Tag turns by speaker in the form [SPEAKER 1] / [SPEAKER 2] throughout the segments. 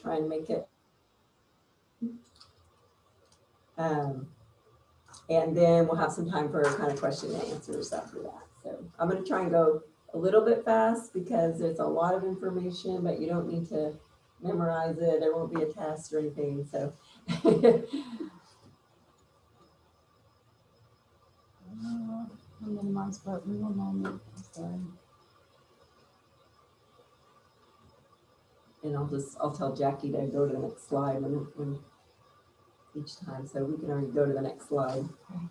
[SPEAKER 1] try and make it. And then we'll have some time for kind of question and answers after that. So I'm going to try and go a little bit fast because there's a lot of information, but you don't need to memorize it. There won't be a test or anything. So
[SPEAKER 2] minimize button, one moment. Sorry.
[SPEAKER 1] And I'll tell Jackie to go to the next slide when each time. So we can already go to the next slide. Okay.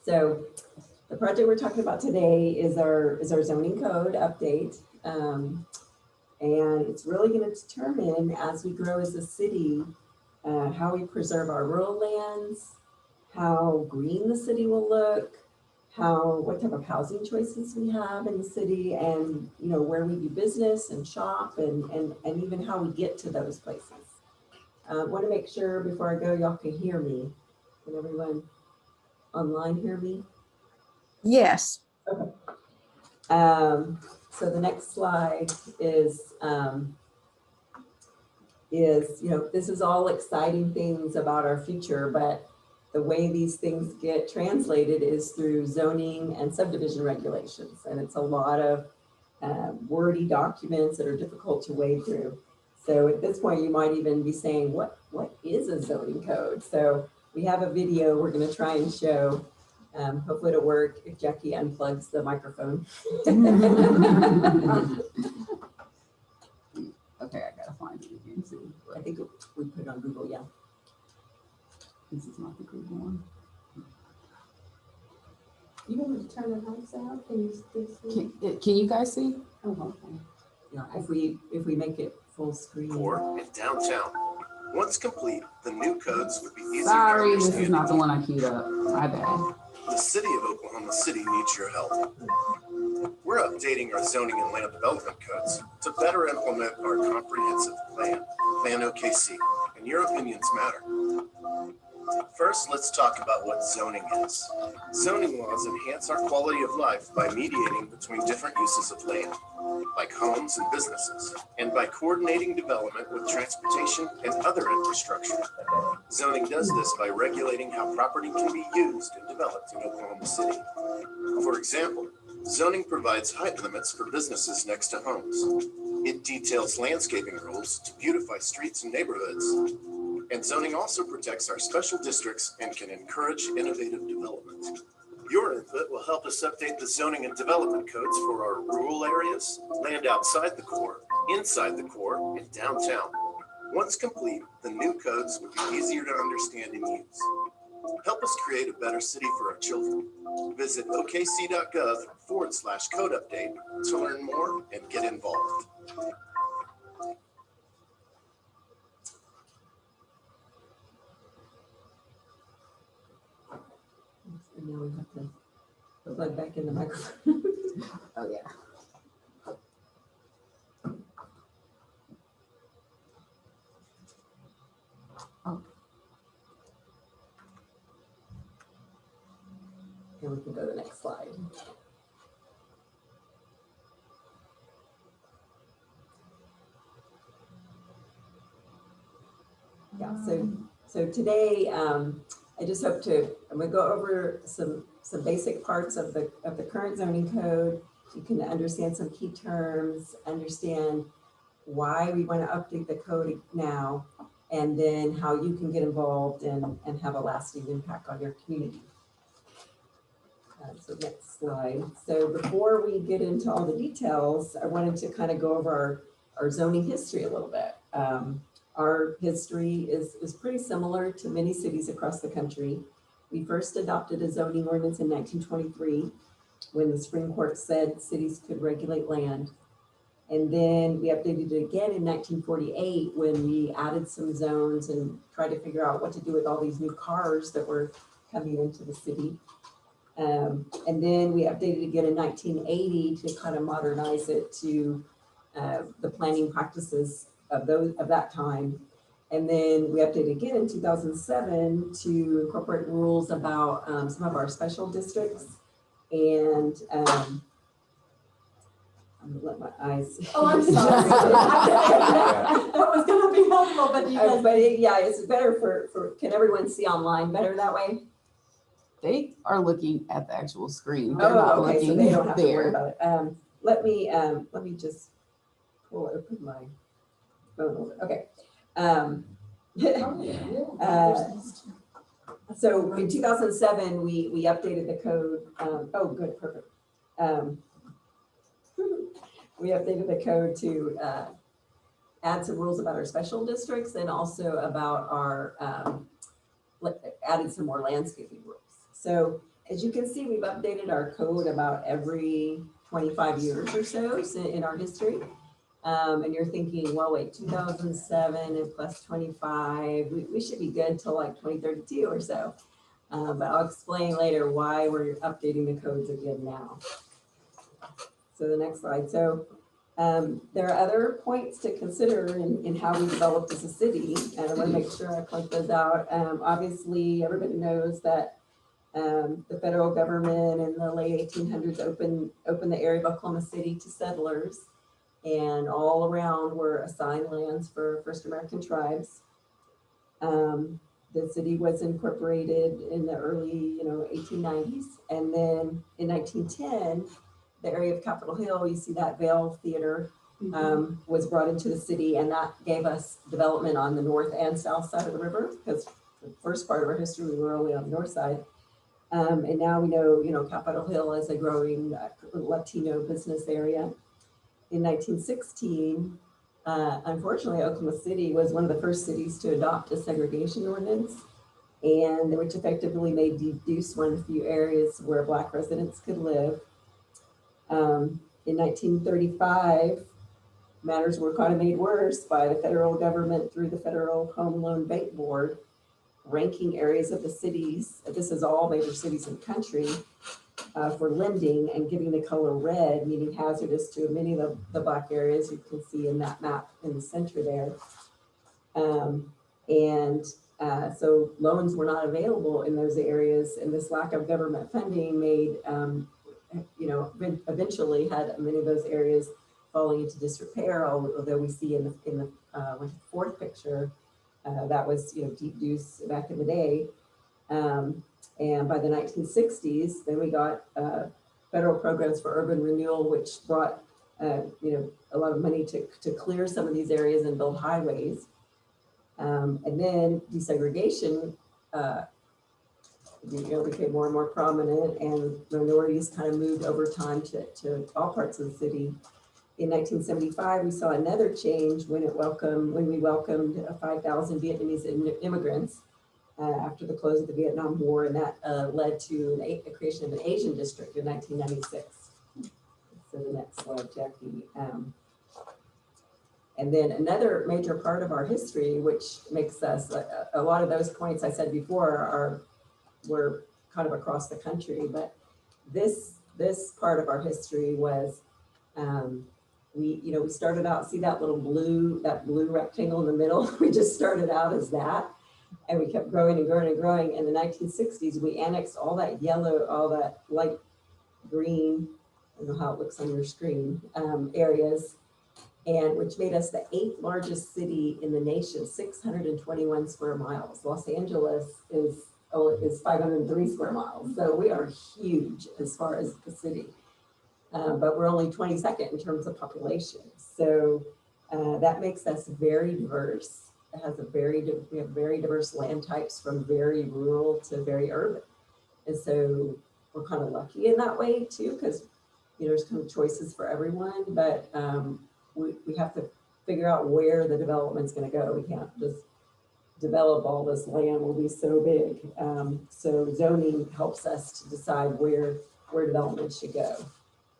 [SPEAKER 1] So the project we're talking about today is our zoning code update. And it's really going to determine, as we grow as a city, how we preserve our rural lands, how green the city will look, what type of housing choices we have in the city, and where we do business and shop, and even how we get to those places. I want to make sure before I go, y'all can hear me. Can everyone online hear me?
[SPEAKER 2] Yes.
[SPEAKER 1] Okay. So the next slide is this is all exciting things about our future, but the way these things get translated is through zoning and subdivision regulations. And it's a lot of wordy documents that are difficult to wade through. So at this point, you might even be saying, what is a zoning code? So we have a video we're going to try and show. Hopefully it'll work if Jackie unplugs the microphone.
[SPEAKER 2] Okay, I gotta find it again too.
[SPEAKER 1] I think we put it on Google, yeah.
[SPEAKER 2] This is not the Google one.
[SPEAKER 1] You want me to turn the lights out? Can you still see?
[SPEAKER 2] Can you guys see?
[SPEAKER 1] Oh, okay. Yeah, if we make it full screen.
[SPEAKER 3] Or in downtown. Once complete, the new codes would be easier
[SPEAKER 2] Sorry,
[SPEAKER 3] to
[SPEAKER 2] this
[SPEAKER 3] understand.
[SPEAKER 2] is not the one I queued up. My bad.
[SPEAKER 3] The city of Oklahoma City needs your help. We're updating our zoning and land development codes to better implement our comprehensive plan, PlanOKC, and your opinions matter. First, let's talk about what zoning is. Zoning laws enhance our quality of life by mediating between different uses of land, like homes and businesses, and by coordinating development with transportation and other infrastructure. Zoning does this by regulating how property can be used and developed in Oklahoma City. For example, zoning provides height limits for businesses next to homes. It details landscaping rules to beautify streets and neighborhoods. And zoning also protects our special districts and can encourage innovative development. Your input will help us update the zoning and development codes for our rural areas, land outside the core, inside the core, and downtown. Once complete, the new codes will be easier to understand and use. Help us create a better city for our children. Visit okc.gov/code update to learn more and get involved.
[SPEAKER 1] And now we have to plug back in the microphone.
[SPEAKER 2] Oh yeah. Oh.
[SPEAKER 1] And we can go to the next slide. Yeah, so today I just hope I'm gonna go over some basic parts of the current zoning code. You can understand some key terms, understand why we want to update the code now, and then how you can get involved and have a lasting impact on your community. So next slide. So before we get into all the details, I wanted to kind of go over our zoning history a little bit. Our history is pretty similar to many cities across the country. We first adopted a zoning ordinance in 1923 when the Supreme Court said cities could regulate land. And then we updated it again in 1948 when we added some zones and tried to figure out what to do with all these new cars that were coming into the city. And then we updated again in 1980 to kind of modernize it to the planning practices of that time. And then we updated again in 2007 to incorporate rules about some of our special districts And I'm gonna let my eyes.
[SPEAKER 4] Oh, I'm sorry. That was gonna be helpful, but you guys.
[SPEAKER 1] Yeah, it's better for, can everyone see online better that way?
[SPEAKER 2] They are looking at the actual screen. They're not
[SPEAKER 1] Oh, okay, so
[SPEAKER 2] looking
[SPEAKER 1] they don't have to worry
[SPEAKER 2] there.
[SPEAKER 1] about it. Let me just open my phone over. Okay. So in 2007, we updated the code. Oh, good, perfect. We updated the code to add some rules about our special districts and also about our, added some more landscaping rules. So as you can see, we've updated our code about every 25 years or so in our history. And you're thinking, well, wait, 2007 and plus 25, we should be good till like 2032 or so. But I'll explain later why we're updating the codes again now. So the next slide. So there are other points to consider in how we developed as a city, and I want to make sure I point those out. Obviously, everybody knows that the federal government in the late 1800s opened the area of Oklahoma City to settlers, and all around were assigned lands for First American tribes. The city was incorporated in the early, 1890s, and then in 1910, the area of Capitol Hill, you see that Vail Theater, was brought into the city, and that gave us development on the north and south side of the river, because the first part of our history, we were only on the north side. And now we know, Capitol Hill is a growing Latino business area. In 1916, unfortunately, Oklahoma City was one of the first cities to adopt a segregation ordinance, and which effectively made deduce one of the few areas where Black residents could live. In 1935, matters were kind of made worse by the federal government through the Federal Home Loan Bank Board, ranking areas of the cities, this is all major cities in the country, for lending and giving the color red, meaning hazardous to many of the Black areas you can see in that map in the center there. So loans were not available in those areas, and this lack of government funding made, eventually had many of those areas falling into disrepair, although we see in the fourth picture, that was, deep deuce back in the day. And by the 1960s, then we got federal programs for urban renewal, which brought, a lot of money to clear some of these areas and build highways. And then desegregation, became more and more prominent, and minorities kind of moved over time to all parts of the city. In 1975, we saw another change when we welcomed 5,000 Vietnamese immigrants after the close of the Vietnam War, and that led to the creation of an Asian district in 1996. So the next slide, Jackie. And then another major part of our history, which makes us, a lot of those points I said before were kind of across the country, but this part of our history was, we started out, see that blue rectangle in the middle? We just started out as that, and we kept growing and growing and growing. In the 1960s, we annexed all that yellow, all that light green, I don't know how it looks on your screen, areas, and which made us the 8th largest city in the nation, 621 square miles. Los Angeles is 503 square miles. So we are huge as far as the city, but we're only 22nd in terms of population. So that makes us very diverse. It has we have very diverse land types, from very rural to very urban. And so we're kind of lucky in that way too, because there's kind of choices for everyone, but we have to figure out where the development's going to go. We can't just develop all this land, will be so big. So zoning helps us to decide where development should go.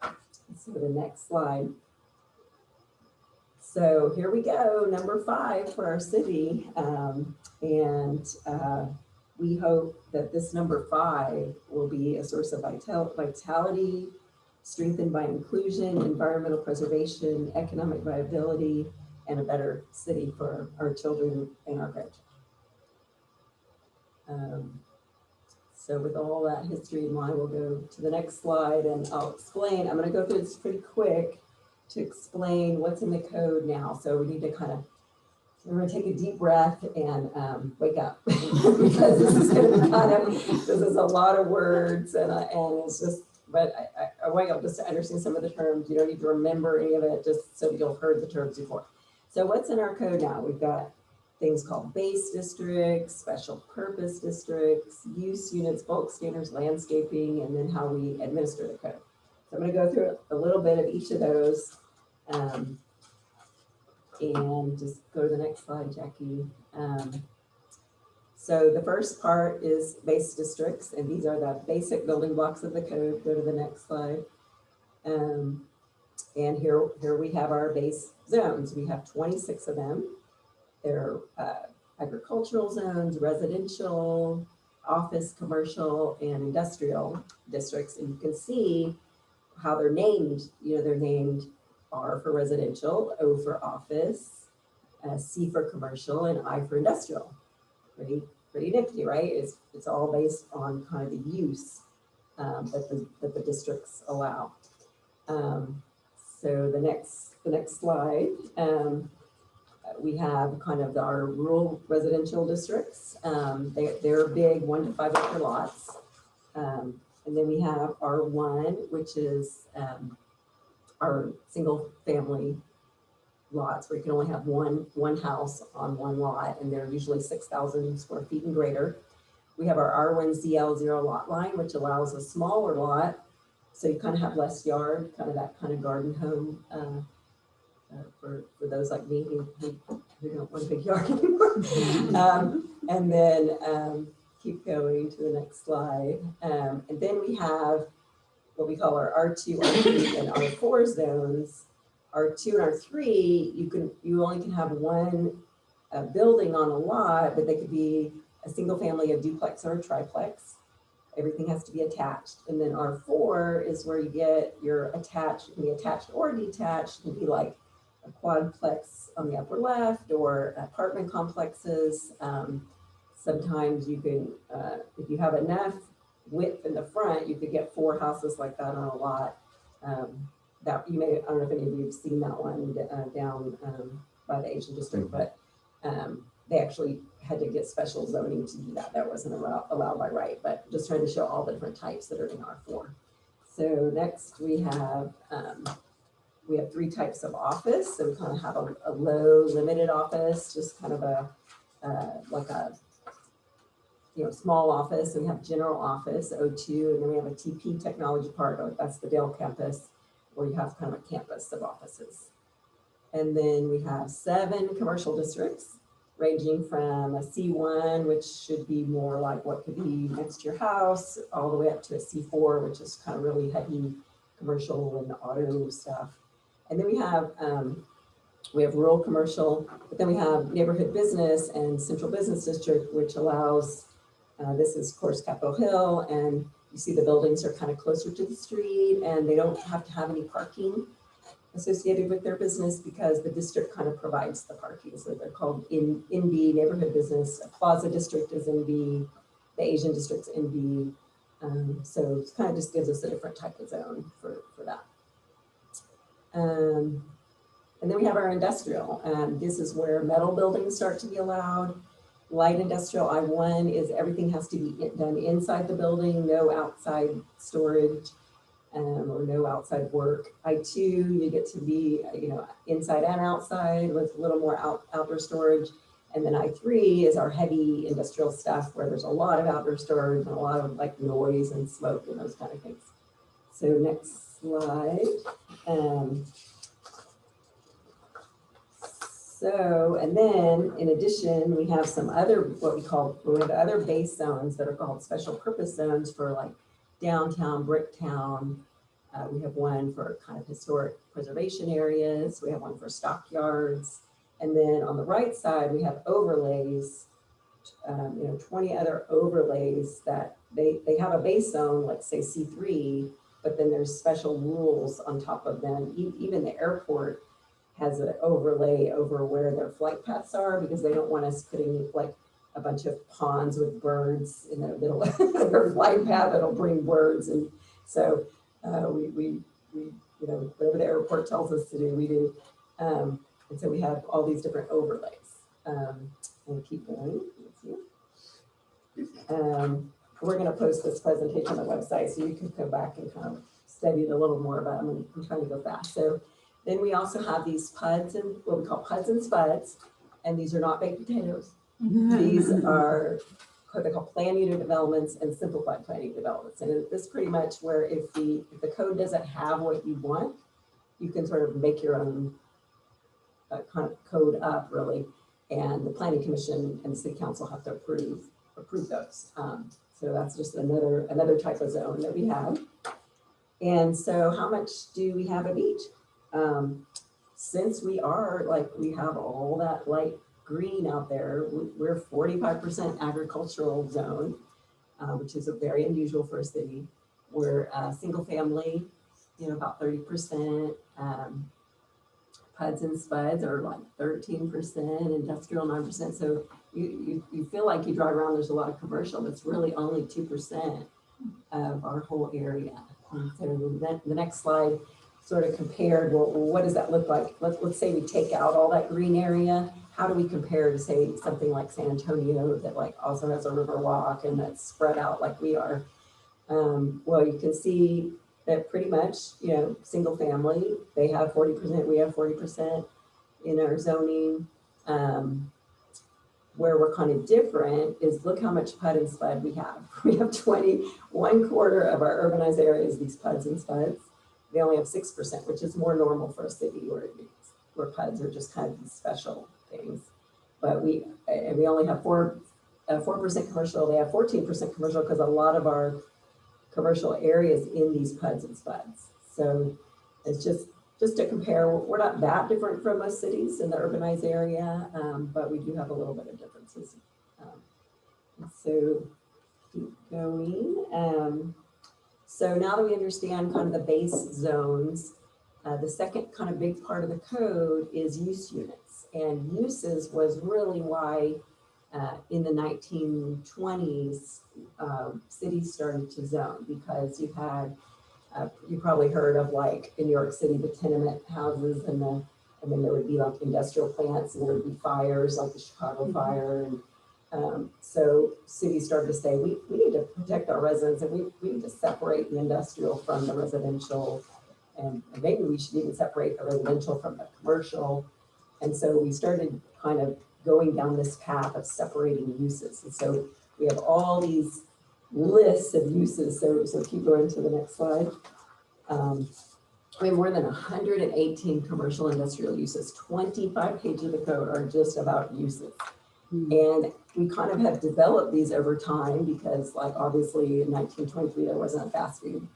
[SPEAKER 1] Let's go to the next slide. So here we go, number 5 for our city. We hope that this number 5 will be a source of vitality, strengthened by inclusion, environmental preservation, economic viability, and a better city for our children and our grandchildren. So with all that history in mind, we'll go to the next slide and I'll explain. I'm going to go through this pretty quick to explain what's in the code now. So we need to we're going to take a deep breath and wake up because this is going to be this is a lot of words and it's just, but I want you just to understand some of the terms. You don't need to remember any of it, just so you'll heard the terms before. So what's in our code now? We've got things called base districts, special purpose districts, use units, bulk standards, landscaping, and then how we administer the code. So I'm going to go through a little bit of each of those. And just go to the next slide, Jackie. So the first part is base districts, and these are the basic building blocks of the code. Go to the next slide. And here we have our base zones. We have 26 of them. They're agricultural zones, residential, office, commercial, and industrial districts. And you can see how they're named. You know, they're named R for residential, O for office, C for commercial, and I for industrial. Pretty nifty, right? It's all based on kind of the use that the districts allow. So the next slide, we have kind of our rural residential districts. They're big 1 to 5 acre lots. And then we have R1, which is our single family lots where you can only have one house on one lot, and they're usually 6,000 square feet and greater. We have our R1ZL0 lot line, which allows a smaller lot, so you kind of have less yard, kind of that kind of garden home for those like me who don't want a big yard anymore. And then keep going to the next slide. And then we have what we call our R2, R3, and R4 zones. R2 and R3, you only can have one building on a lot, but they could be a single family, a duplex, or a triplex. Everything has to be attached. And then R4 is where you get your attached. It can be attached or detached. It can be like a quadplex on the upper left or apartment complexes. Sometimes you can, if you have enough width in the front, you could get 4 houses like that on a lot. That you may, I don't know if any of you have seen that one down by the Asian district, but they actually had to get special zoning to do that. That wasn't allowed by right, but just trying to show all the different types that are in R4. So next we have 3 types of office. So we kind of have a low limited office, just kind of like a small office. And we have general office, O2, and then we have a TP technology park. That's the Dale campus, where you have kind of a campus of offices. And then we have 7 commercial districts, ranging from a C1, which should be more like what could be next to your house, all the way up to a C4, which is kind of really heavy commercial and auto stuff. And then we have rural commercial, but then we have neighborhood business and central business district, which allows, this is of course Capitol Hill, and you see the buildings are kind of closer to the street and they don't have to have any parking associated with their business because the district kind of provides the parking. So they're called NB, neighborhood business. A plaza district is NB, the Asian district's NB. So it kind of just gives us a different type of zone for that. And then we have our industrial. This is where metal buildings start to be allowed. Light industrial, I1 is everything has to be done inside the building, no outside storage or no outside work. I2, you get to be inside and outside with a little more outdoor storage. And then I3 is our heavy industrial stuff where there's a lot of outdoor storage and a lot of like noise and smoke and those kind of things. So next slide. And then in addition, we have some other, we have other base zones that are called special purpose zones for like downtown, Bricktown. We have one for kind of historic preservation areas. We have one for stockyards. And then on the right side, we have overlays, 20 other overlays that they have a base zone, let's say C3, but then there's special rules on top of them. Even the airport has an overlay over where their flight paths are because they don't want us putting like a bunch of ponds with birds in the middle of their flight path that'll bring birds. And so we you know, whatever the airport tells us to do, we do. And so we have all these different overlays. And keep going. We're going to post this presentation on the website so you can go back and kind of study it a little more, but I'm trying to go fast. So then we also have these PUDs and what we call PUDs and SPUDs, and these are not baked potatoes. These are what they call plan unit developments and simplified planning developments. And this pretty much where if the code doesn't have what you want, you can sort of make your own kind of code up really. And the planning commission and the city council have to approve those. So that's just another type of zone that we have. And so how much do we have of each? Since we have all that light green out there, we're 45% agricultural zone, which is very unusual for a city. We're single family, you know, about 30%. PUDs and SPUDs are like 13%, industrial 9%. So you feel like you drive around, there's a lot of commercial, but it's really only 2% of our whole area. And so the next slide sort of compared, well, what does that look like? Let's say we take out all that green area. How do we compare to say something like San Antonio that like also has a river walk and that's spread out like we are? Well, you can see that pretty much, you know, single family, they have 40%, we have 40% in our zoning. Where we're kind of different is look how much PUD and SPUD we have. We have 1/4 of our urbanized areas, these PUDs and SPUDs. They only have 6%, which is more normal for a city where PUDs are just kind of these special things. But we only have 4% commercial. They have 14% commercial because a lot of our commercial areas in these PUDs and SPUDs. So it's just to compare, we're not that different from most cities in the urbanized area, but we do have a little bit of differences. So keep going. So now that we understand kind of the base zones, the second kind of big part of the code is use units. And uses was really why in the 1920s, cities started to zone, because you had, you probably heard of like in New York City, the tenement houses and then there would be like industrial plants and there would be fires like the Chicago fire. And so cities started to say, we need to protect our residents and we need to separate the industrial from the residential. And maybe we should even separate the residential from the commercial. And so we started kind of going down this path of separating uses. And so we have all these lists of uses. So keep going to the next slide. We have more than 118 commercial industrial uses. 25 pages of the code are just about uses. And we kind of have developed these over time because like obviously in 1923, there wasn't a fast food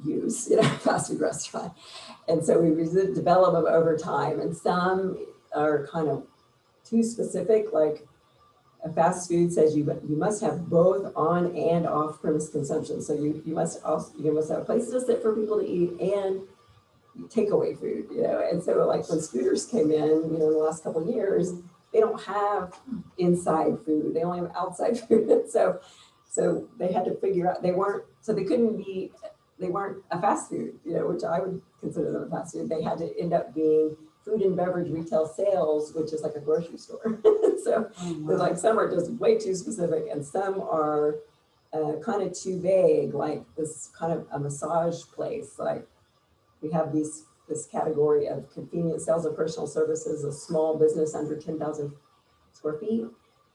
[SPEAKER 1] use, you know, fast food restaurant. And so we develop them over time, and some are kind of too specific, like a fast food says you must have both on and off premise consumption. So you must have a place to sit for people to eat and takeaway food, you know. And so like when scooters came in, you know, in the last couple of years, they don't have inside food, they only have outside food. So they had to figure out, they weren't a fast food, you know, which I would consider them a fast food. They had to end up being food and beverage retail sales, which is like a grocery store. So like some are just way too specific and some are kind of too vague, like this kind of a massage place. Like we have this category of convenience sales and personal services, a small business under 10,000 square feet.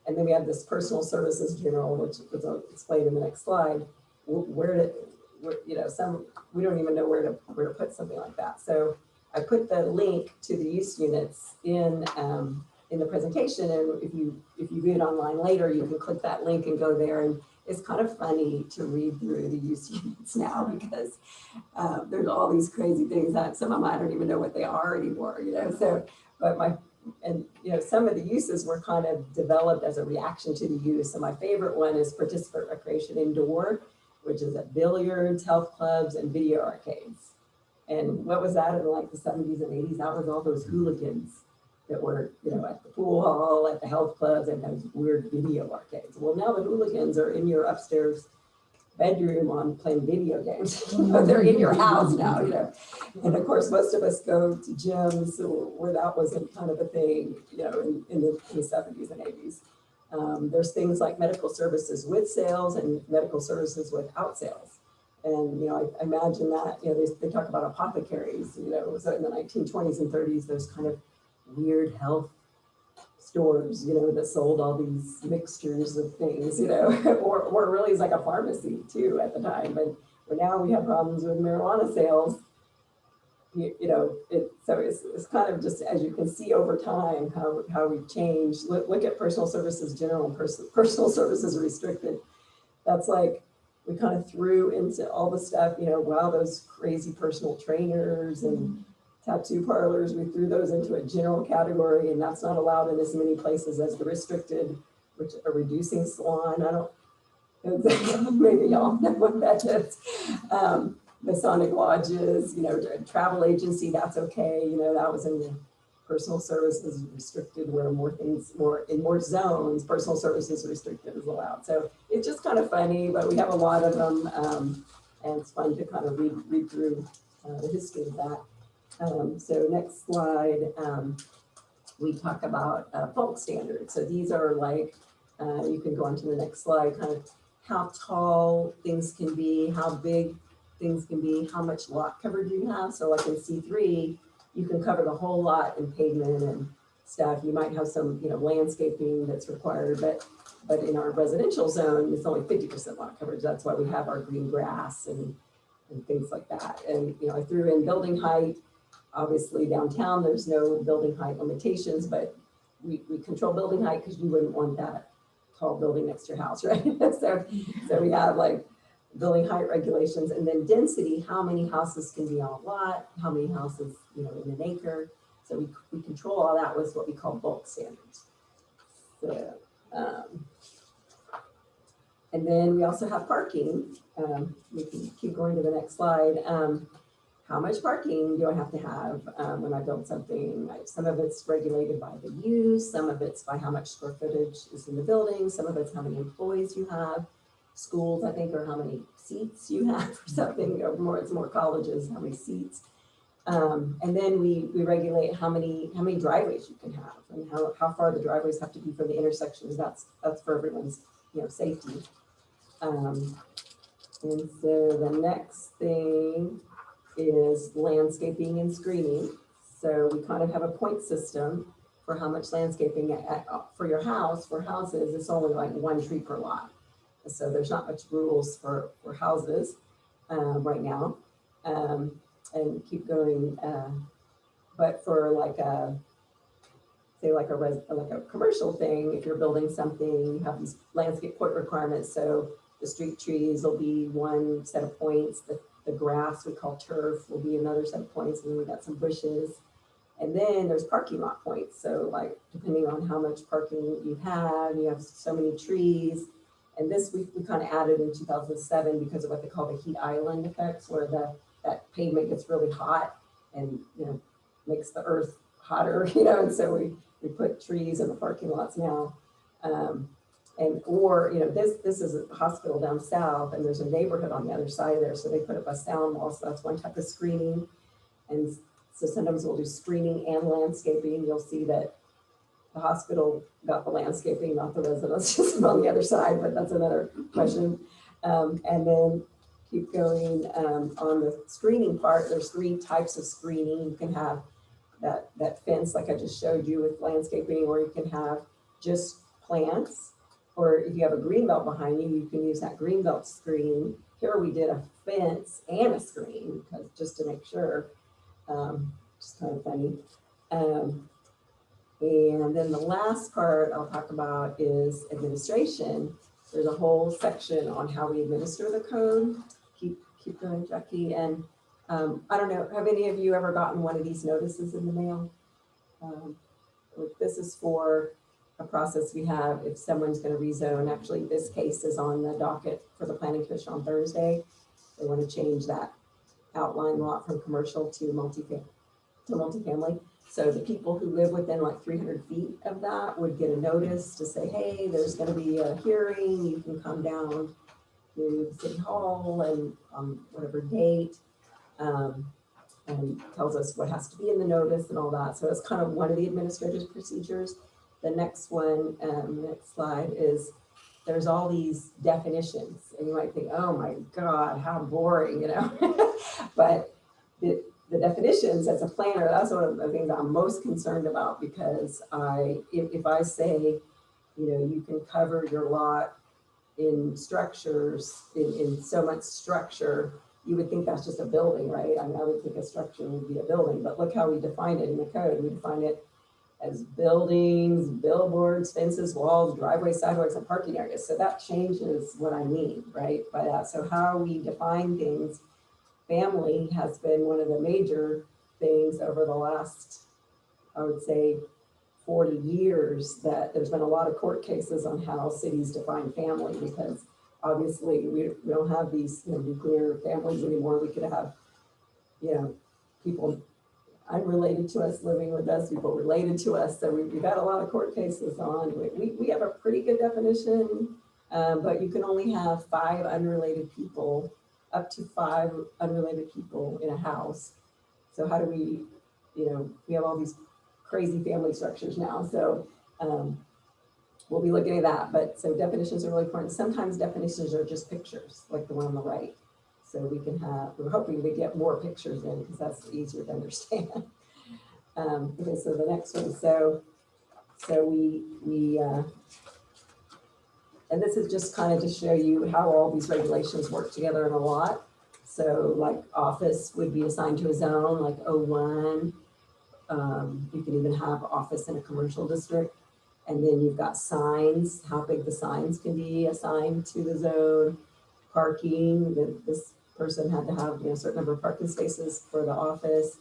[SPEAKER 1] And then we have this personal services general, which I'll explain in the next slide. You know, some, we don't even know where to put something like that. So I put the link to the use units in the presentation, and if you view it online later, you can click that link and go there. And it's kind of funny to read through the use units now because there's all these crazy things that some of them I don't even know what they are anymore. You know, so you know, some of the uses were kind of developed as a reaction to the use. So my favorite one is participant recreation indoor, which is at billiards, health clubs, and video arcades. And what was that in like the 70s and 80s? That was all those hooligans that were, at the pool hall, at the health clubs, and those weird video arcades. Well, now the hooligans are in your upstairs bedroom on playing video games. They're in your house now, And of course, most of us go to gyms where that wasn't kind of a thing, in the 70s and 80s. There's things like medical services with sales and medical services without sales. And, I imagine that, they talk about apothecaries, so in the 1920s and 30s, those kind of weird health stores, that sold all these mixtures of things, or really is like a pharmacy too at the time. But now we have problems with marijuana sales. So it's kind of just, as you can see over time, how we've changed. Look at personal services general and personal services restricted. That's like, we kind of threw into all the stuff, wow, those crazy personal trainers and tattoo parlors, we threw those into a general category, and that's not allowed in as many places as the restricted, which are reducing salon. Maybe y'all know what that is. Masonic lodges, travel agency, that's okay. That was in the personal services restricted, where in more zones, personal services restricted is allowed. So it's just kind of funny, but we have a lot of them, and it's fun to kind of read through the history of that. So next slide, we talk about folk standards. So these are like, you can go on to the next slide, kind of how tall things can be, how big things can be, how much lot coverage you have. So like in C3, you can cover the whole lot in pavement and stuff. You might have some, landscaping that's required, but in our residential zone, it's only 50% lot coverage. That's why we have our green grass and things like that. And, I threw in building height. Obviously downtown, there's no building height limitations, but we control building height because you wouldn't want that tall building next to your house, right? So we have like building height regulations, and then density, how many houses can be on a lot, how many houses, in an acre. So we control all that with what we call bulk standards. So, and then we also have parking. We can keep going to the next slide. How much parking do I have to have when I build something? Some of it's regulated by the use, some of it's by how much square footage is in the building, some of it's how many employees you have. Schools, I think, or how many seats you have or something, or it's more colleges, how many seats. And then we regulate how many driveways you can have and how far the driveways have to be from the intersections. That's for everyone's safety. And so the next thing is landscaping and screening. So we kind of have a point system for how much landscaping for your house. For houses, it's only like 1 tree per lot. So there's not much rules for houses right now, and keep going. But for like a commercial thing, if you're building something, you have these landscape point requirements. So the street trees will be one set of points. The grass we call turf will be another set of points, and then we got some bushes. And then there's parking lot points. So like depending on how much parking you have so many trees. And this we kind of added in 2007 because of what they call the heat island effects, where that pavement gets really hot and makes the earth hotter, and so we put trees in the parking lots now. This is a hospital down south, and there's a neighborhood on the other side there, so they put up a sound wall. So that's one type of screening. And so sometimes we'll do screening and landscaping. You'll see that the hospital got the landscaping, not the residents, just on the other side, but that's another question. And then keep going on the screening part. There's 3 types of screening. You can have that fence like I just showed you with landscaping, or you can have just plants, or if you have a green belt behind you, you can use that green belt screen. Here we did a fence and a screen just to make sure, just kind of funny. And then the last part I'll talk about is administration. There's a whole section on how we administer the code. Keep going, Jackie. And I don't know, have any of you ever gotten one of these notices in the mail? This is for a process we have if someone's going to rezone. Actually, this case is on the docket for the Planning Commission on Thursday. They want to change that outline lot from commercial to multifamily. So the people who live within like 300 feet of that would get a notice to say, hey, there's gonna be a hearing, you can come down to City Hall and on whatever date. And tells us what has to be in the notice and all that. So it's kind of one of the administrative procedures. The next one, next slide, is there's all these definitions, and you might think, oh my God, how boring, you know? But the definitions as a planner, that's one of the things I'm most concerned about, because if I say, you know, you can cover your lot in structures, in so much structure, you would think that's just a building, right? I mean, I would think a structure would be a building, but look how we define it in the code. We define it as buildings, billboards, fences, walls, driveways, sidewalks, and parking areas. So that changes what I mean, right, by that. So how we define things, family has been one of the major things over the last, I would say, 40 years, that there's been a lot of court cases on how cities define family, because obviously we don't have these, you know, nuclear families anymore. We could have, you know, people unrelated to us living with us, people related to us. So we've got a lot of court cases on. We have a pretty good definition, but you can only have 5 unrelated people, up to 5 unrelated people in a house. So how do we, you know, we have all these crazy family structures now. So we'll be looking at that. But so definitions are really important. Sometimes definitions are just pictures, like the one on the right. So we can have, we're hoping to get more pictures in, because that's easier to understand. Okay, so the next one. So we and this is just kind of to show you how all these regulations work together in a lot. So like office would be assigned to a zone, like O1. You can even have office in a commercial district. And then you've got signs, how big the signs can be assigned to the zone. Parking, this person had to have, you know, a certain number of parking spaces for the office.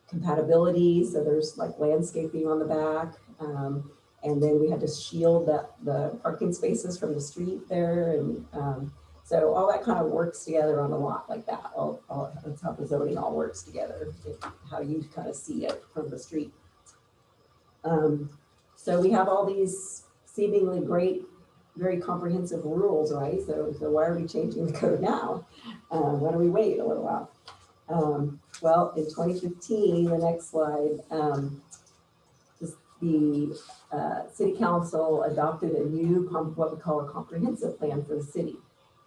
[SPEAKER 1] Compatibility, so there's like landscaping on the back. And then we had to shield the parking spaces from the street there. And so all that kind of works together on a lot like that. That's how the zoning all works together, how you kind of see it from the street. So we have all these seemingly great, very comprehensive rules, right? So why are we changing the code now? Why don't we wait a little while? Well, in 2015, the next slide, the city council adopted a new, what we call a comprehensive plan for the city.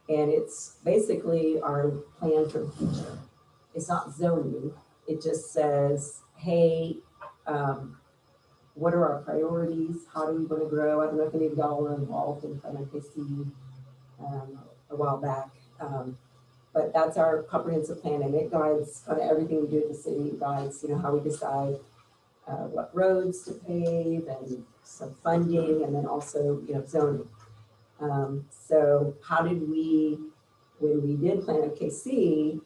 [SPEAKER 1] And it's basically our plan for the future. It's not zoning. It just says, hey, what are our priorities? How do we want to grow? I don't know if any of y'all were involved in PlanOKC a while back. But that's our comprehensive plan, and it guides kind of everything we do at the city. It guides, you know, how we decide what roads to pave, and some funding, and then also, you know, zoning. So how did we, when we did PlanOKC,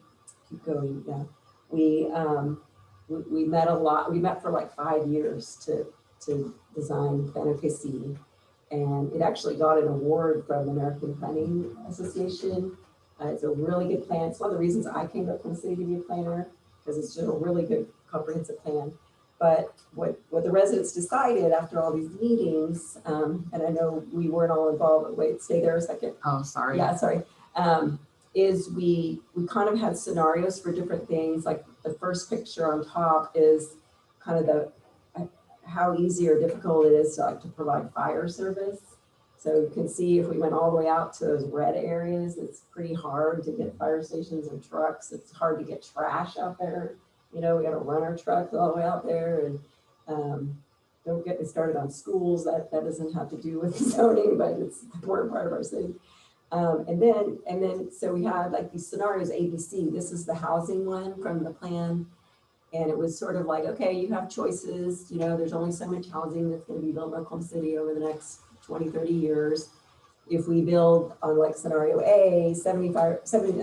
[SPEAKER 1] keep going, yeah, we met a lot. We met for like 5 years to design PlanOKC, and it actually got an award from the American Planning Association. It's a really good plan. It's one of the reasons I came up from the city to be a planner, because it's just a really good comprehensive plan. But what the residents decided after all these meetings, and I know we weren't all involved, but wait, stay there a second.
[SPEAKER 2] Oh, sorry.
[SPEAKER 1] Yeah, sorry. Is we kind of had scenarios for different things. Like the first picture on top is kind of how easy or difficult it is to provide fire service. So you can see if we went all the way out to those red areas, it's pretty hard to get fire stations and trucks. It's hard to get trash out there. You know, we got to run our trucks all the way out there, and don't get me started on schools. That doesn't have to do with zoning, but it's an important part of our city. And then, so we had like these scenarios, ABC. This is the housing one from the plan. And it was sort of like, okay, you have choices. You know, there's only so much housing that's going to be built in Oklahoma City over the next 20, 30 years. If we build on like scenario A, 70, I think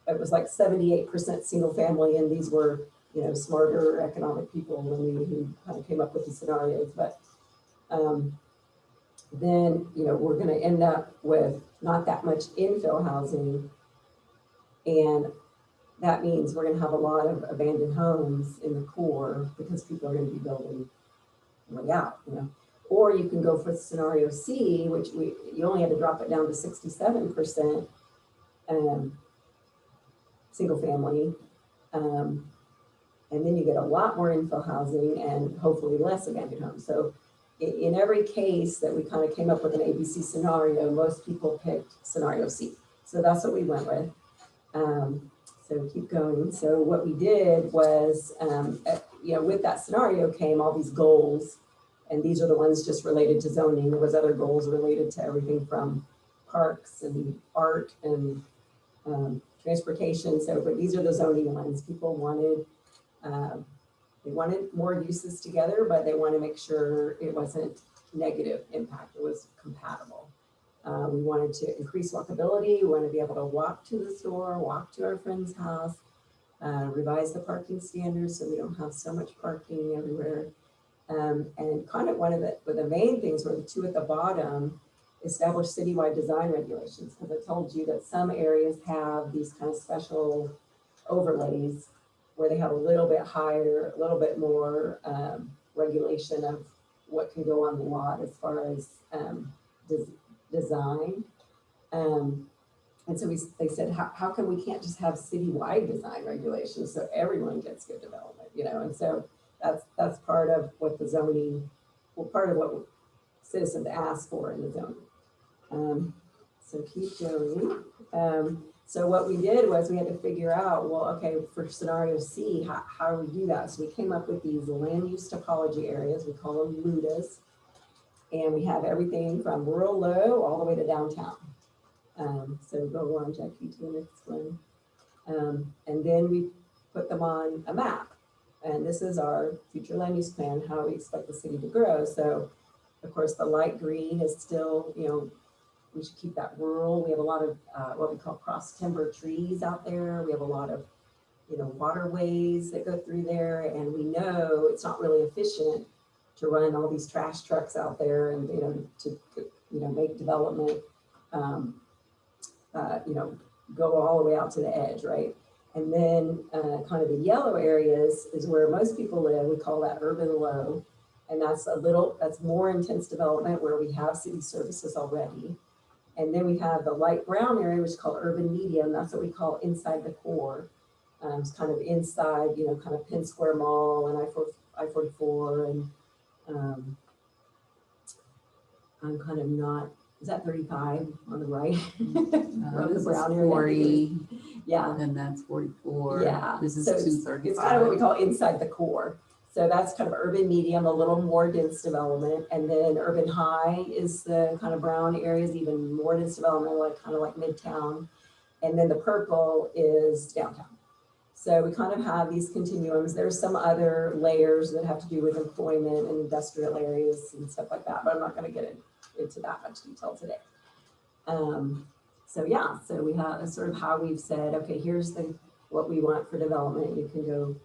[SPEAKER 1] it was like 78% single family. And these were, you know, smarter economic people than me who kind of came up with the scenarios. But then, you know, we're going to end up with not that much infill housing. And that means we're gonna have a lot of abandoned homes in the core because people are gonna be building way out, you know. Or you can go for scenario C, which you only had to drop it down to 67%, single family. And then you get a lot more infill housing and hopefully less abandoned homes. So in every case that we kind of came up with an ABC scenario, most people picked scenario C. So that's what we went with. So keep going. So what we did was, you know, with that scenario came all these goals, and these are the ones just related to zoning. There was other goals related to everything from parks and art and transportation. So, but these are the zoning ones. People wanted, they wanted more uses together, but they want to make sure it wasn't negative impact. It was compatible. We wanted to increase walkability. We want to be able to walk to the store, walk to our friend's house, revise the parking standards so we don't have so much parking everywhere. And kind of one of the main things were the two at the bottom, establish citywide design regulations. Because I told you that some areas have these kind of special overlays where they have a little bit higher, a little bit more regulation of what can go on the lot as far as design. And so they said, how come we can't just have citywide design regulations so everyone gets good development, you know? And so that's part of what the zoning, well, part of what citizens ask for in the zoning. So keep going. So what we did was we had to figure out, well, okay, for scenario C, how do we do that? So we came up with these land use topology areas, we call them LUDAs. And we have everything from rural low all the way to downtown. So go on, Jackie, to the next one. And then we put them on a map. And this is our future land use plan, how we expect the city to grow. So of course, the light green is still, you know, we should keep that rural. We have a lot of what we call cross timber trees out there. We have a lot of, you know, waterways that go through there. And we know it's not really efficient to run all these trash trucks out there and, you know, to, you know, make development, you know, go all the way out to the edge, right? And then kind of the yellow areas is where most people live. We call that urban low. And that's that's more intense development where we have city services already. And then we have the light brown area, which is called urban medium. That's what we call inside the core. It's kind of inside, you know, kind of Penn Square Mall and I-44 and I'm kind of not, is that 35 on the right?
[SPEAKER 2] This is
[SPEAKER 1] brown area.
[SPEAKER 2] 40.
[SPEAKER 1] Yeah.
[SPEAKER 2] And that's 44.
[SPEAKER 1] Yeah.
[SPEAKER 2] This is
[SPEAKER 1] So
[SPEAKER 2] 235.
[SPEAKER 1] It's kind of what we call inside the core. So that's kind of urban medium, a little more dense development. And then urban high is the kind of brown areas, even more dense development, like kind of like Midtown. And then the purple is downtown. So we kind of have these continuums. There's some other layers that have to do with employment and industrial areas and stuff like that, but I'm not going to get into that much detail today. So yeah, so we have sort of how we've said, okay, here's what we want for development. You can go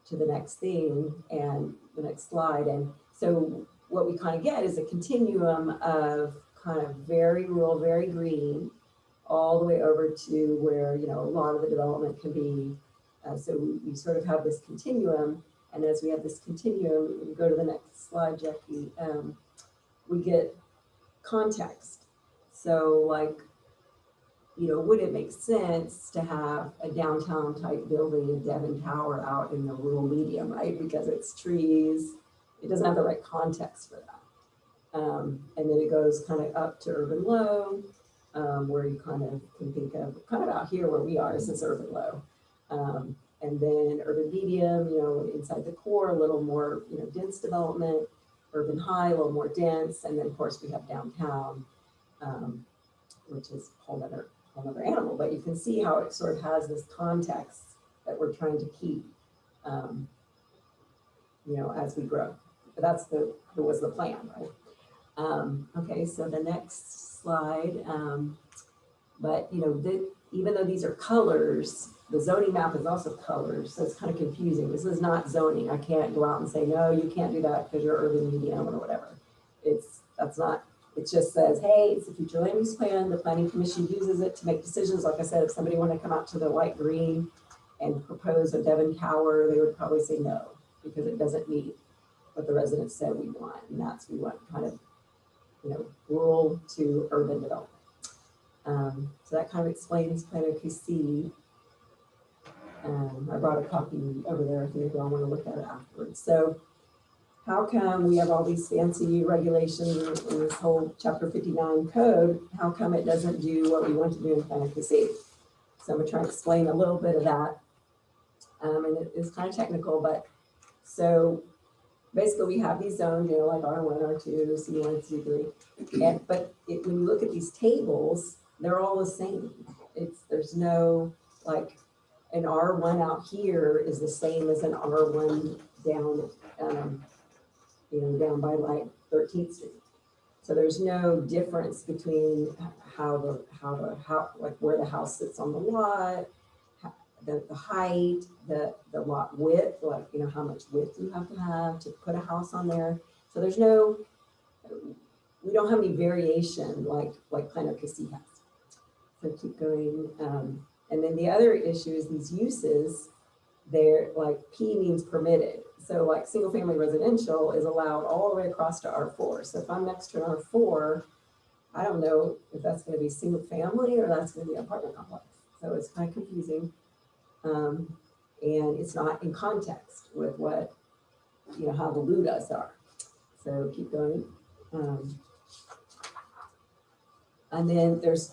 [SPEAKER 1] to the next thing and the next slide. And so what we kind of get is a continuum of kind of very rural, very green, all the way over to where, you know, a lot of the development can be. So we sort of have this continuum. And as we have this continuum, we go to the next slide, Jackie, we get context. So like, you know, would it make sense to have a downtown type building, a Devon Tower out in the rural medium, right? Because it's trees, it doesn't have the right context for that. And then it goes kind of up to urban low, where you kind of can think of, kind of out here where we are, is this urban low. And then urban medium, you know, inside the core, a little more, you know, dense development, urban high, a little more dense. And then of course we have downtown, which is a whole other animal, but you can see how it sort of has this context that we're trying to keep, you know, as we grow. But that's was the plan, right? Okay, so the next slide, but you know, even though these are colors, the zoning map is also colors, so it's kind of confusing. This is not zoning. I can't go out and say, no, you can't do that because you're urban medium or whatever. That's not. It just says, hey, it's a future land use plan. The planning commission uses it to make decisions. Like I said, if somebody wanted to come out to the light green and propose a Devon Tower, they would probably say no, because it doesn't meet what the residents said we want, and that's, we want kind of, rural to urban development. So that kind of explains PlanOKC. I brought a copy over there if you all want to look at it afterwards. So how come we have all these fancy regulations in this whole Chapter 59 code? How come it doesn't do what we want to do in PlanOKC? So I'm going to try to explain a little bit of that. And it's kind of technical, but so basically we have these zones, like R1, R2, C1, C3. But when you look at these tables, they're all the same. There's no, like, an R1 out here is the same as an R1 down, down by like 13th Street. So there's no difference between like where the house sits on the lot, the height, the lot width, like, how much width you have to put a house on there. So we don't have any variation like PlanOKC has. So keep going. And then the other issue is these uses, they're like, P means permitted. So like single family residential is allowed all the way across to R4. So if I'm next to an R4, I don't know if that's going to be single family or that's going to be an apartment complex. So it's kind of confusing. And it's not in context with what, how the LUDAs are. So keep going. And then there's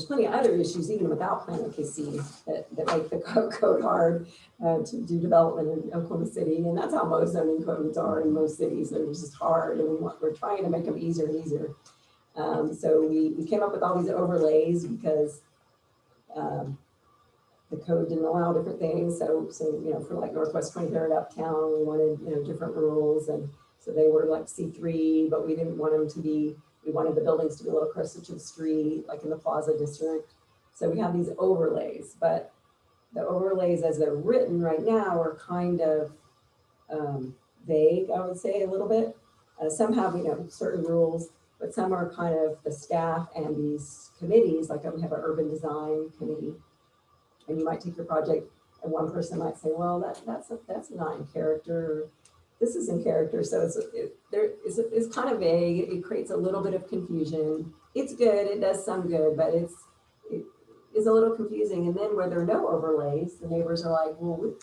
[SPEAKER 1] plenty of other issues even without PlanOKC that make the code hard to do development in Oklahoma City, and that's how most zoning codes are in most cities. They're just hard, and we're trying to make them easier and easier. So we came up with all these overlays because the code didn't allow different things. So for like Northwest 23rd Uptown, we wanted different rules, and so they were like C3, but we didn't want them to be. We wanted the buildings to be a little closer to the street, like in the Plaza District. So we have these overlays, but the overlays as they're written right now are kind of vague, I would say, a little bit. Some have, certain rules, but some are kind of the staff and these committees, like we have an urban design committee, and you might take your project and one person might say, well, that's not in character. This is in character, so it's kind of vague. It creates a little bit of confusion. It's good, it does some good, but it is a little confusing. And then where there are no overlays, the neighbors are like, well,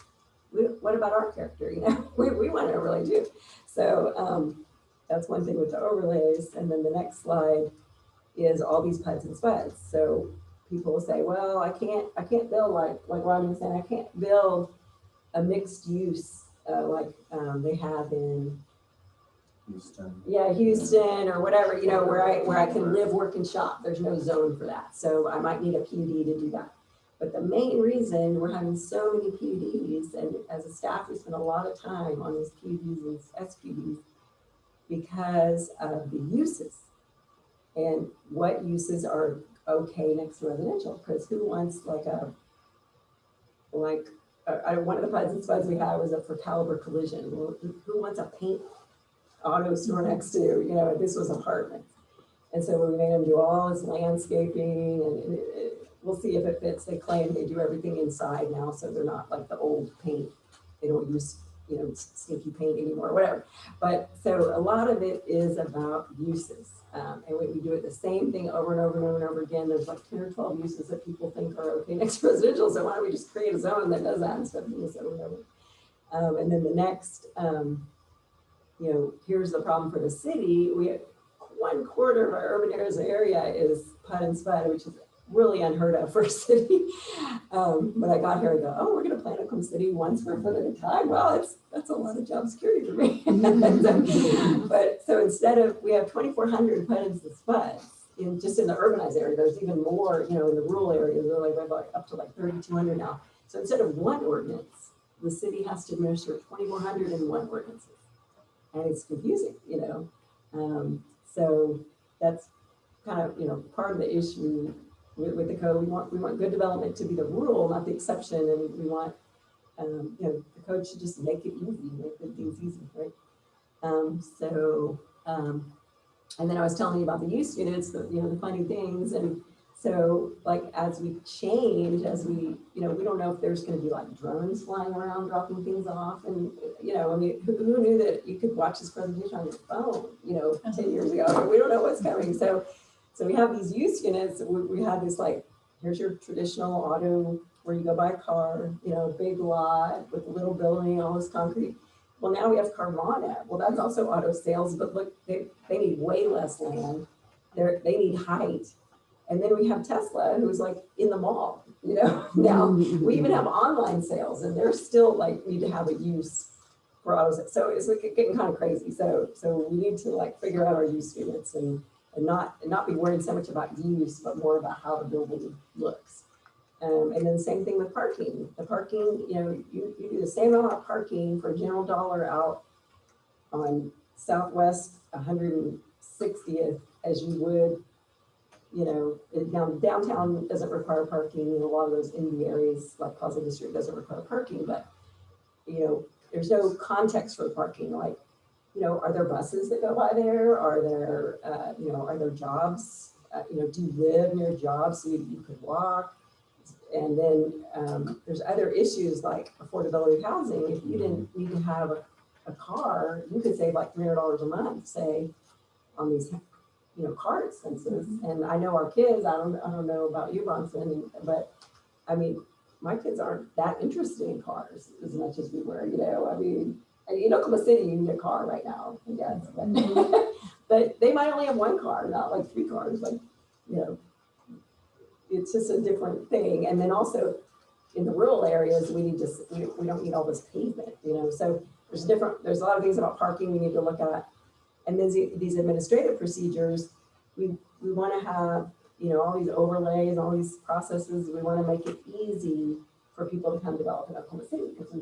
[SPEAKER 1] what about our character? We want an overlay too. So that's one thing with the overlays. And then the next slide is all these PUDs and SPUDs. So people will say, well, I can't build like Ronnie was saying, I can't build a mixed use. Like they have in
[SPEAKER 5] Houston.
[SPEAKER 1] Yeah, Houston or whatever, where I can live, work, and shop. There's no zone for that. So I might need a PUD to do that. But the main reason we're having so many PUDs, and as a staff, we spend a lot of time on these PUDs and SPUDs because of the uses and what uses are okay next to residential. Because who wants one of the PUDs and SPUDs we had was for Caliber Collision. Well, who wants a paint auto store next to, this was apartments. And so we made them do all this landscaping, and we'll see if it fits. They claim they do everything inside now, so they're not like the old paint. They don't use, stinky paint anymore, whatever. But so a lot of it is about uses. And we do it the same thing over and over and over and over again. There's like 10 or 12 uses that people think are okay next to residential. So why don't we just create a zone that does that instead of doing this over and over? And then the next, here's the problem for the city. We have 1/4 of our urban areas area is PUD and SPUD, which is really unheard of for a city. When I got here, I go, we're going to plan Oklahoma City 1 square foot at a time. Well, that's a lot of job security for me. So instead of, we have 2,400 PUDs and SPUDs just in the urbanized area. There's even more, in the rural areas. They're like up to like 3,200 now. So instead of one ordinance, the city has to administer 2,401 ordinances. And it's confusing, so that's kind of, part of the issue with the code. We want good development to be the rule, not the exception. And we want, the code should just make it easy, make the things easy, right? And then I was telling you about the use units, the funny things. And So like as we change, as we, you know, we don't know if there's gonna be like drones flying around dropping things off. And, you know, I mean, who knew that you could watch this presentation on your phone, you know, 10 years ago? We don't know what's coming. So we have these use units. We have this like, here's your traditional auto where you go buy a car, you know, big lot with a little building, all this concrete. Well, now we have Carvana. Well, that's also auto sales, but look, they need way less land. They need height. And then we have Tesla, who's like in the mall, you know. Now we even have online sales, and they're still like need to have a use for autos. So it's like getting kind of crazy. So we need to like figure out our use units and not be worried so much about use, but more about how the building looks. And then same thing with parking. The parking, you know, you do the same amount of parking for general dollar out on Southwest 160th as you would, you know, downtown doesn't require parking. You know, a lot of those indie areas like Plaza District doesn't require parking, but, you know, there's no context for parking. Like, you know, are there buses that go by there? Are there, you know, are there jobs? You know, do you live near jobs so you could walk? And then there's other issues like affordability of housing. If you didn't need to have a car, you could save like $300 a month, say, on these, you know, car expenses. And I know our kids, I don't know about you, Bronson, but I mean, my kids aren't that interested in cars as much as we were, you know. I mean, you know, Oklahoma City, you need a car right now, I guess. But, but they might only have one car, not like 3 cars, like, you know. It's just a different thing. And then also in the rural areas, we don't need all this pavement, you know. So there's a lot of things about parking we need to look at. And then these administrative procedures, we want to have, you know, all these overlays, all these processes. We want to make it easy for people to come develop in Oklahoma City, because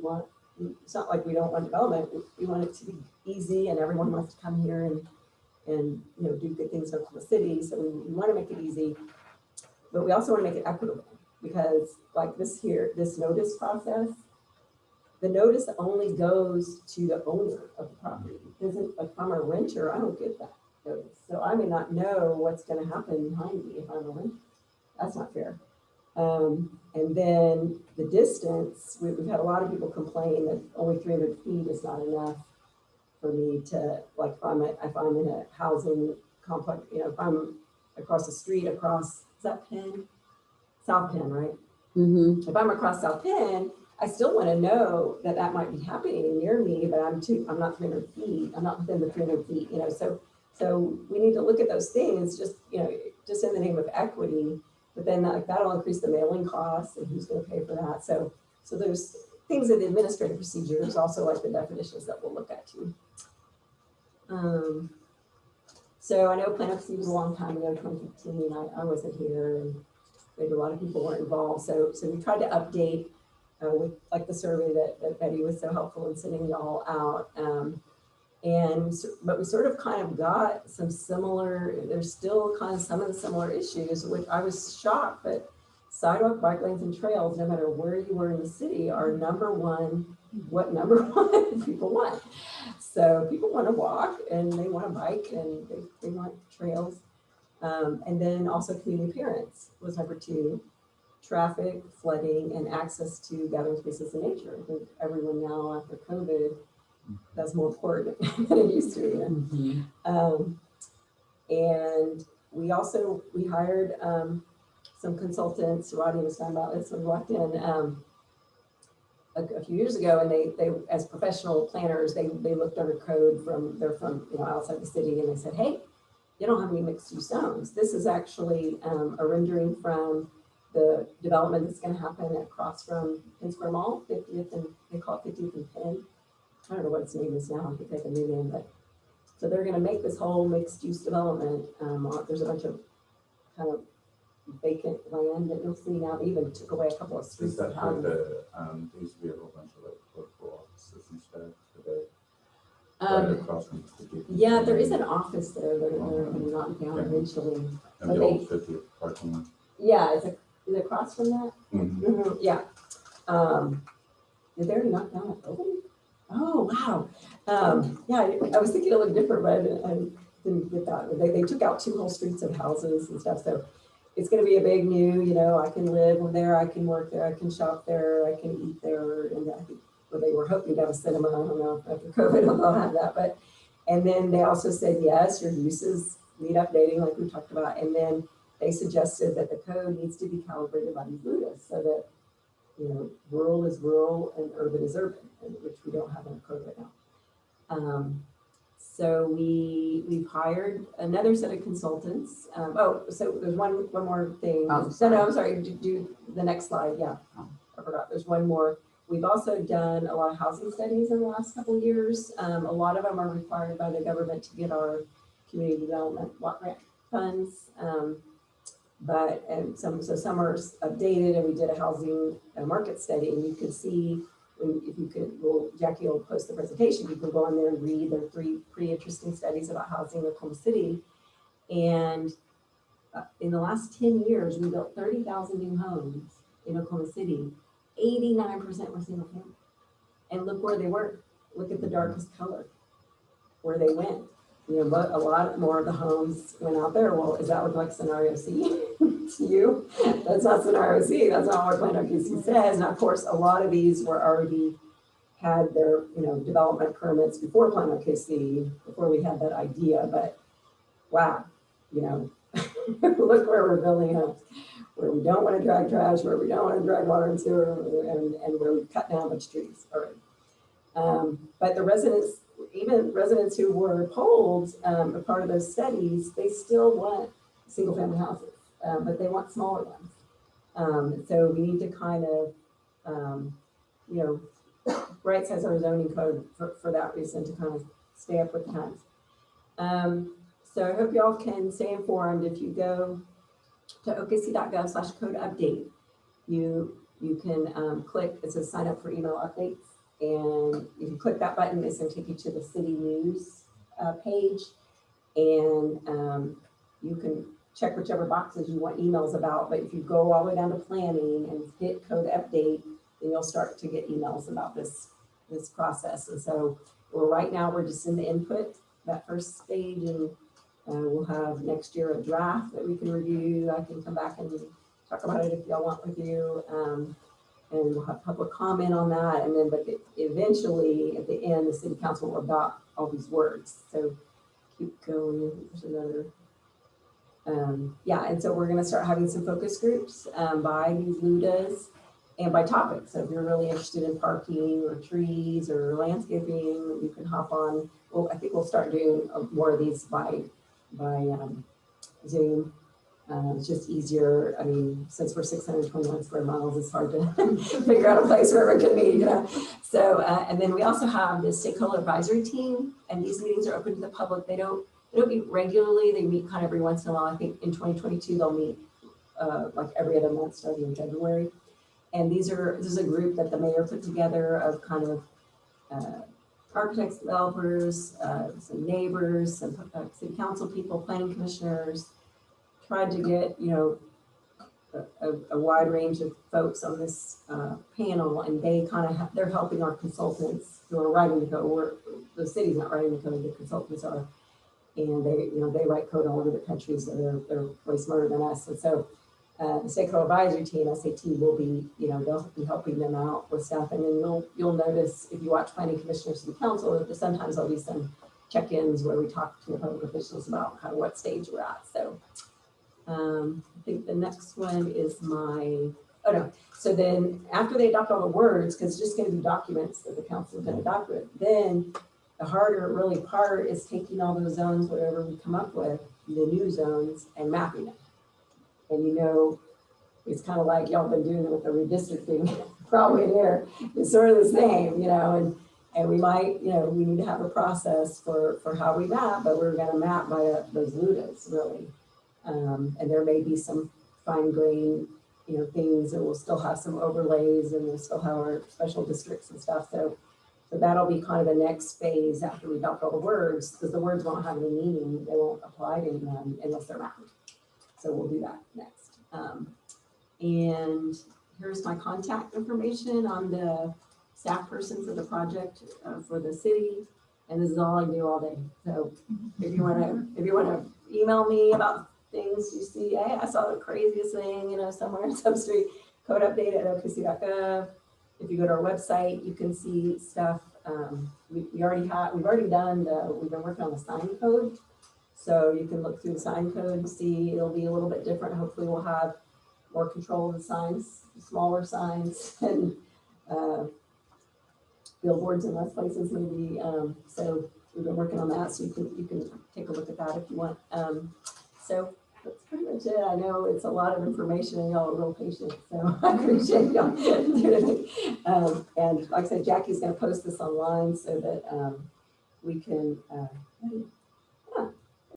[SPEAKER 1] it's not like we don't want development. We want it to be easy, and everyone wants to come here and you know, do good things in Oklahoma City. So we want to make it easy. But we also want to make it equitable, because like this notice process, the notice only goes to the owner of the property. It doesn't, like if I'm a renter, I don't get that notice. So I may not know what's going to happen behind me if I'm a renter. That's not fair. And then the distance, we've had a lot of people complain that only 300 feet is not enough for me to, like if I'm in a housing complex, you know, if I'm across the street, is that Penn? South Penn, right?
[SPEAKER 2] Mm-hmm.
[SPEAKER 1] If I'm across South Penn, I still want to know that might be happening near me, but I'm not 300 feet. I'm not within the 300 feet, you know. So we need to look at those things, just, you know, just in the name of equity. But then like that'll increase the mailing costs, and who's going to pay for that? So there's things in the administrative procedures, also like the definitions that we'll look at too. So I know PlanOKC was a long time ago, 2015. I wasn't here, and maybe a lot of people weren't involved. So we tried to update with like the survey that Betty was so helpful in sending y'all out. But we sort of kind of got some similar, there's still kind of some of the similar issues, which I was shocked, but sidewalk, bike lanes, and trails, no matter where you were in the city, are number one people want. So people want to walk, and they want to bike, and they want trails. And then also community appearance was number 2. Traffic, flooding, and access to gathering spaces in nature. I think everyone now after COVID, that's more important than it used to be.
[SPEAKER 2] Mm-hmm.
[SPEAKER 1] And we hired some consultants. Rodney was talking about this when we walked in a few years ago, and they as professional planners, they looked under code they're from you know, outside the city, and they said, hey, you don't have any mixed use zones. This is actually a rendering from the development that's going to happen across from Penn Square Mall, 50th, and they call it 50th and Penn. I don't know what its name is now. I think they have a new name, but so they're going to make this whole mixed use development. There's a bunch of kind of vacant land that you'll see now. They even took away a couple of streets
[SPEAKER 5] Is that
[SPEAKER 1] of
[SPEAKER 5] where
[SPEAKER 1] housing.
[SPEAKER 5] there used to be a whole bunch of like political offices and stuff today? Right across from the
[SPEAKER 1] Yeah, there is an office there that they're going to knock down eventually.
[SPEAKER 5] And the old 50th parking lot.
[SPEAKER 1] Yeah, is it across from that?
[SPEAKER 5] Mm-hmm.
[SPEAKER 1] Yeah. Did they already knock down that building? Oh, wow. Yeah, I was thinking it looked different, but I didn't get that. They took out 2 whole streets of houses and stuff. So it's gonna be a big new, you know, I can live there, I can work there, I can shop there, I can eat there, and I think, well, they were hoping to have a cinema, I don't know, after COVID, if they'll have that, but, and then they also said, yes, your uses need updating, like we talked about, and then they suggested that the code needs to be calibrated by these LUDAs, so that, you know, rural is rural and urban is urban, and which we don't have in our code right now. So we've hired another set of consultants. So there's one more thing.
[SPEAKER 2] Oh,
[SPEAKER 1] No, I'm sorry, do the next slide, yeah.
[SPEAKER 2] Oh.
[SPEAKER 1] I forgot, there's one more. We've also done a lot of housing studies in the last couple of years. A lot of them are required by the government to get our community development block grant funds. So some are updated, and we did a housing market study, and you could see, if you could, well, Jackie will post the presentation, you can go on there and read. There are 3 pretty interesting studies about housing in Oklahoma City. And in the last 10 years, we built 30,000 new homes in Oklahoma City. 89% were single family. And look where they were. Look at the darkest color, where they went. You know, but a lot more of the homes went out there. Well, is that look like scenario C to you? That's not scenario C. That's not what PlanOKC says. And of course, a lot of these were already had their, you know, development permits before PlanOKC, before we had that idea. But wow, you know, look where we're building homes, where we don't want to drag trash, where we don't want to drag water and sewer, and where we cut down a bunch of trees already. But the residents, even residents who were polled, a part of those studies, they still want single family houses, but they want smaller ones. So we need to kind of, you know, right size our zoning code for that reason, to kind of stay up with the times. So I hope y'all can stay informed. If you go to okc.gov/code update, you can click, it says sign up for email updates. And if you click that button, it's going to take you to the city news page, and you can check whichever boxes you want emails about. But if you go all the way down to planning and hit code update, then you'll start to get emails about this process. And so, well, right now we're just in the input, that first stage, and we'll have next year a draft that we can review. I can come back and talk about it if y'all want with you. And we'll have public comment on that. And then, but eventually at the end, the city council will adopt all these words. So keep going. There's another. Yeah, and so we're going to start having some focus groups by these LUDAs and by topic. So if you're really interested in parking or trees or landscaping, you can hop on. Well, I think we'll start doing more of these by Zoom. It's just easier. I mean, since we're 621 square miles, it's hard to figure out a place where it can be, you know. So, and then we also have the stakeholder advisory team, and these meetings are open to the public. They don't meet regularly. They meet kind of every once in a while. I think in 2022 they'll meet like every other month starting in February. And this is a group that the mayor put together of kind of architects, developers, some neighbors, some city council people, planning commissioners. Tried to get, you know, a wide range of folks on this panel, and they kind of they're helping our consultants who are writing the code. The city's not writing the code; the consultants are, and they write code all over the country, so they're way smarter than us. And so the stakeholder advisory team, SAT, will be, they'll be helping them out with stuff. And then you'll notice if you watch planning commissioners city council, that sometimes there'll be some check-ins where we talk to the public officials about kind of what stage we're at. So. I think the next one is so then after they adopt all the words, because it's just going to be documents that the council is going to adopt it, then the harder really part is taking all those zones, whatever we come up with, the new zones, and mapping them. And it's kind of like y'all been doing it with the redistricting probably here. It's sort of the same, and we might, we need to have a process for how we map, but we're going to map by those LUDAs really. And there may be some fine grain, things, and we'll still have some overlays, and we'll still have our special districts and stuff. So that'll be kind of the next phase after we adopt all the words, because the words won't have any meaning. They won't apply to anyone unless they're mapped. So we'll do that next. And here's my contact information. I'm the staff person for the project for the city, and this is all I do all day. So if you want to email me about things you see. Hey, I saw the craziest thing, you know, somewhere in some street. Code update at okc.gov. If you go to our website, you can see stuff. We've already done we've been working on the sign code. So you can look through the sign code and see it'll be a little bit different. Hopefully we'll have more control of the signs, smaller signs, and billboards in less places maybe. So we've been working on that, so you can take a look at that if you want. So that's pretty much it. I know it's a lot of information and y'all are real patient, so I appreciate y'all doing it. And like I said, Jackie's gonna post this online so that we can